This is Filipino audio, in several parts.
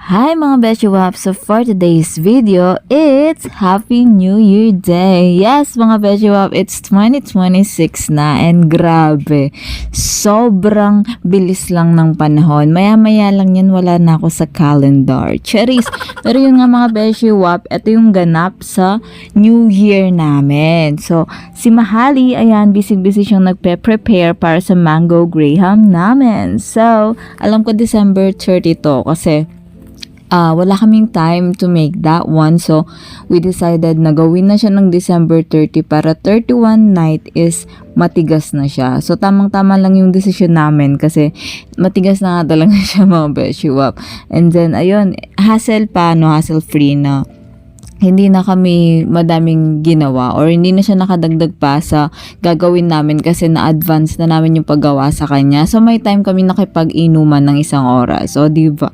Hi mga Beshi Waps! So for today's video, it's Happy New Year Day! Yes mga Beshi Wap, it's 2026 na and grabe, sobrang bilis lang ng panahon. Maya-maya lang yan, wala na ako sa calendar. Charis! Pero yun nga mga Beshi Wap, ito yung ganap sa New Year namin. So si Mahali, ayan, busy-busy siyang nagpe-prepare para sa Mango Graham namin. So alam ko December 30 to kasi wala kaming time to make that one. So, we decided na gawin na siya ng December 30 para 31 night is matigas na siya. So, tamang-tama lang yung decision namin kasi matigas na nga talaga siya mga Beshi Wap. And then, ayun, hassle free na hindi na kami madaming ginawa or hindi na siya nakadagdag pa sa gagawin namin kasi na-advance na namin yung paggawa sa kanya. So, may time kami nakipag-inuman ng 1 oras. So, diba?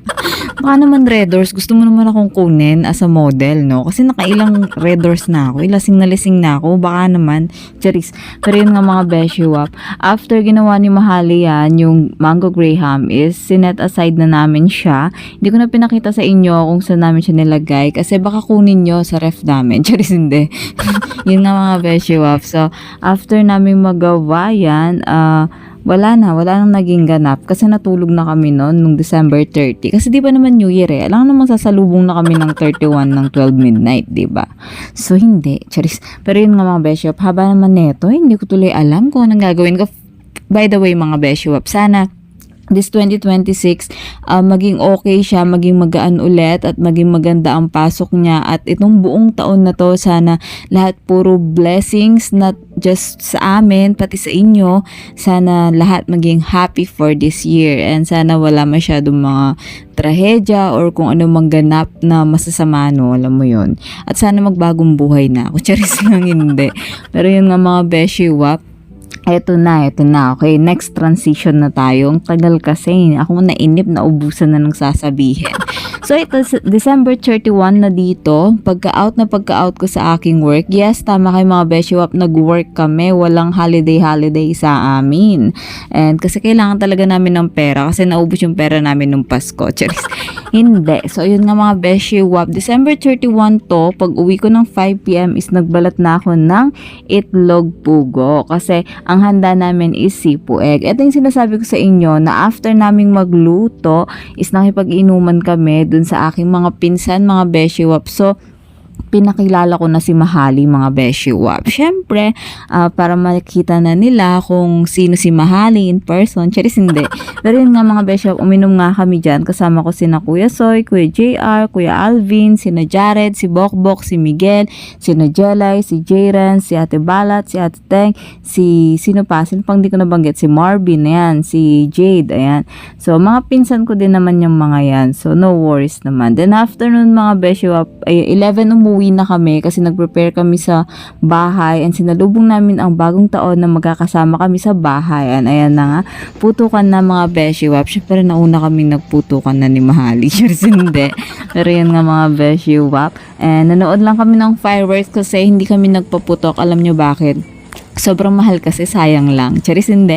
Baka naman Red Doors, gusto mo naman akong kunin as a model, no? Kasi nakailang Red Doors na ako, lasing na ako, baka naman, charis. Pero yun nga mga Beshi Wap, after ginawa ni Mahali yan, yung Mango Graham is sinet aside na namin siya. Hindi ko na pinakita sa inyo kung saan namin siya nilagay kasi baka kunin nyo sa ref namin. Charis, hindi. Yun nga mga Beshi Wap. So, after namin magawa yan, wala nang naging ganap kasi natulog na kami noon nung December 30. Kasi di ba naman New Year eh. Alam naman sasalubong na kami ng 31 ng 12 midnight, di ba? So hindi, charis. Pero yun nga mga Beshi Wap, haba naman neto, hindi ko tuloy alam kung anong gagawin ko. By the way mga Beshi Wap, sana this 2026, maging okay siya, maging magaan ulit at maging maganda ang pasok niya at itong buong taon na to sana lahat puro blessings, not just sa amin pati sa inyo, sana lahat maging happy for this year and sana wala masyadong mga trahedya or kung ano mang ganap na masasama, no, alam mo yun, at sana magbagong buhay na ako. Charis lang hindi, pero yun nga mga Beshi Wap, Ito na. Okay, next transition na tayo. Ang tagal kasi. Ako nainip, naubusan na ng sasabihin. So, ito, December 31 na dito. Pagka-out ko sa aking work. Yes, tama kayo mga Beshi Wap. Nag-work kami. Walang holiday sa amin. And kasi kailangan talaga namin ng pera. Kasi naubos yung pera namin nung Pasko. Charis. Hindi. So, yun nga mga Beshi Wap. December 31 to. Pag uwi ko ng 5 p.m. is nagbalat na ako ng itlog pugo. Kasi ang handa namin is sipu egg. Ito yung sinasabi ko sa inyo na after naming magluto is nakipag-inuman kami dun sa aking mga pinsan, mga Beshi Wap. So, pinakilala ko na si Mahali mga Beshi Wap. Siyempre, para makita na nila kung sino si Mahali in person. Charis, hindi. Pero yun nga mga Beshi Wap, uminom nga kami dyan. Kasama ko sina Kuya Soy, Kuya JR, Kuya Alvin, sina Jared, si Bokbok, si Miguel, sina Jelay, si Jaren, si Ate Balat, si Ate Teng, sino pang di ko nabanggit, si Marvin, ayan, si Jade, ayan. So, mga pinsan ko din naman yung mga yan. So, no worries naman. Then, after nun mga Beshi Wap, 11 umuwi na kami kasi nag-prepare kami sa bahay and sinalubong namin ang bagong taon na magkakasama kami sa bahay. And ayan na nga, putukan na mga Beshi Wap. Siyempre nauna kaming nagputukan na ni Mahali. Sure, hindi. Pero yan nga mga Beshi Wap. And nanood lang kami ng fireworks kasi hindi kami nagpaputok. Alam nyo bakit? Sobrang mahal kasi, sayang lang. Charis, hindi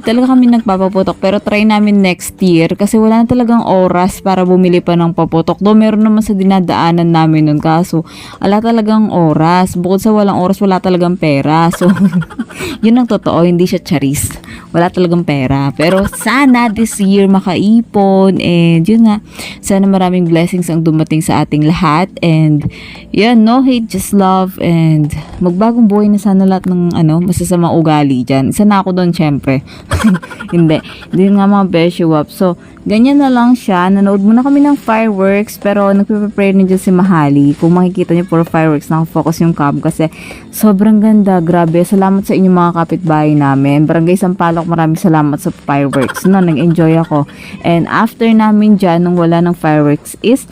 talaga kami nagpapaputok, pero try namin next year kasi wala na talagang oras para bumili pa ng paputok. Do meron naman sa dinadaanan namin nun, kaso wala talagang oras. Bukod sa walang oras, wala talagang pera. So yun ang totoo, hindi siya charis, wala talagang pera. Pero sana this year makaipon and yun nga, sana maraming blessings ang dumating sa ating lahat and yun, no hate, just love and magbagong buhay na sana lahat ng masasama ugali dyan. Isa na ako doon syempre. Hindi nga mga Beshi Wap. So, ganyan na lang siya. Nanood muna kami ng fireworks pero nagpe-prepare na dyan si Mahali. Kung makikita niyo puro fireworks, nakafocus yung cam kasi sobrang ganda. Grabe. Salamat sa inyo mga kapitbahay namin. Barangay Sampaloc, maraming salamat sa fireworks. No, nag-enjoy ako. And after namin dyan, nung wala ng fireworks is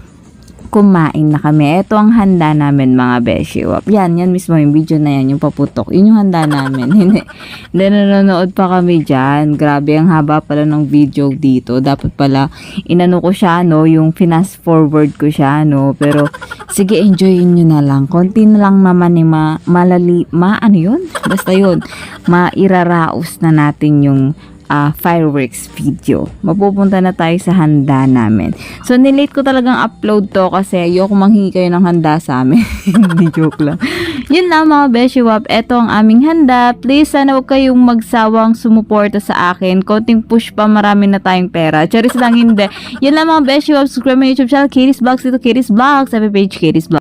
kumain na kami. Ito ang handa namin mga Beshi Wap. Yan mismo yung video na yan, yung paputok. Yun yung handa namin. Hindi nanonood pa kami dyan. Grabe, ang haba pala ng video dito. Dapat pala, inano ko siya, no? Yung fast forward ko siya, no? Pero, sige, enjoyin nyo na lang. Konti na lang naman ni ano yun? Basta yun. Mairaraos na natin yung fireworks video. Mapupunta na tayo sa handa namin. So, nilate ko talagang upload to kasi ayoko manghingi kayo ng handa sa amin. Hindi, joke lang. Yun lang mga Beshiwap, eto ang aming handa. Please, sana huwag kayong magsawang sumuporta sa akin. Konting push pa, marami na tayong pera. Charis lang hindi. Yun lang mga Beshiwap, subscribe my YouTube channel, Katie's Vlogs, dito Katie's Vlogs, sa page Katie's Vlogs.